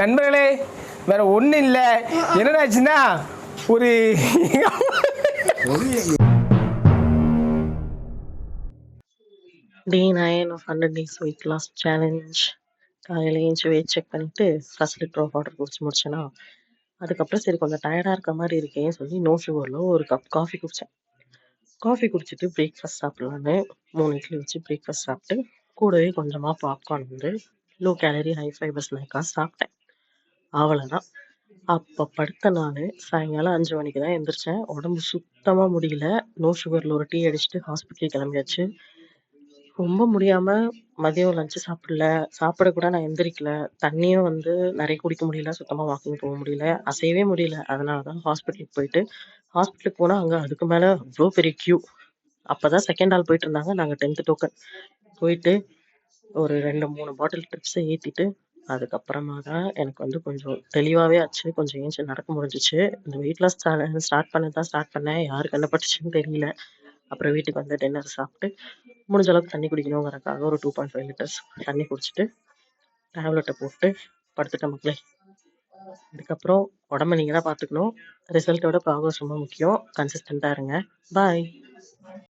நண்பர்களே, வேற ஒன்றும் இல்லை. என்னடாச்சுன்னா ஒரு Day 9 of 100 days weight loss challenge. காலையில ஏஞ்சி வெயிட் செக் பண்ணிட்டு ஃபர்ஸ்ட் லிட்டர் ஆஃப் வாட்டர் குடிச்சு முடிச்சேன்னா, அதுக்கப்புறம் சரி கொஞ்சம் டயர்டாக இருக்க மாதிரி இருக்கேன்னு சொல்லி நோ சுகரில் ஒரு கப் காஃபி குடித்தேன். காஃபி குடிச்சிட்டு பிரேக்ஃபாஸ்ட் சாப்பிட்லான்னு 3 இட்லி வச்சு பிரேக்ஃபாஸ்ட் சாப்பிட்டு கூடவே கொஞ்சமாக பாப்கார்ன் வந்து லோ கேலரி ஹை ஃபைபர் ஸ்நாக்காக சாப்பிட்டேன். அவ்வளோதான். அப்போ படுத்த நான் சாயங்காலம் 5 மணிக்கு தான் எந்திரிச்சேன். உடம்பு சுத்தமாக முடியல. நோ சுகரில் ஒரு டீ அடிச்சுட்டு ஹாஸ்பிட்டல் கிளம்பியாச்சு. ரொம்ப முடியாம மதியம் லஞ்ச் சாப்பிடல. சாப்பிட கூட நான் எந்திரிக்கல. தண்ணியும் வந்து நெறைய குடிக்க முடியல. சுத்தமா வாக்கிங் போக முடியல. அசையவே முடியல. அதனால தான் ஹாஸ்பிட்டலுக்கு போனா அங்க அதுக்கு மேல அவ்ளோ பெரிய கியூ. அப்பதான் செகண்ட் ஆள் போயிட்டு இருந்தாங்க. நாங்க 10th டோக்கன். போயிட்டு ஒரு 2, 3 பாட்டில் ட்ரிப்ஸ ஏத்திட்டு, அதுக்கப்புறமா தான் எனக்கு வந்து கொஞ்சம் தெளிவாவே ஆச்சு. கொஞ்சம் ஏஞ்சி நடக்க முடிஞ்சுச்சு. இந்த வெயிட் லாஸ் சேலஞ்ச் ஸ்டார்ட் பண்ணேன். யாருக்கு என்ன பட்டுச்சுன்னு தெரியல. அப்புறம் வீட்டுக்கு வந்து டின்னர் சாப்பிட்டு முடிஞ்ச அளவுக்கு தண்ணி குடிக்கணுங்கிறதுக்காக ஒரு 2.5 லிட்டர்ஸ் தண்ணி குடிச்சிட்டு டேப்லெட்டை போட்டு படுத்துட்டேன் மக்களே. இதுக்கப்புறம் உடம்ப நீங்க தான் பார்த்துக்கணும். ரிசல்ட்டோட ப்ராக்ரஸ் ரொம்ப முக்கியம். கன்சிஸ்டண்டா இருங்க. பாய்.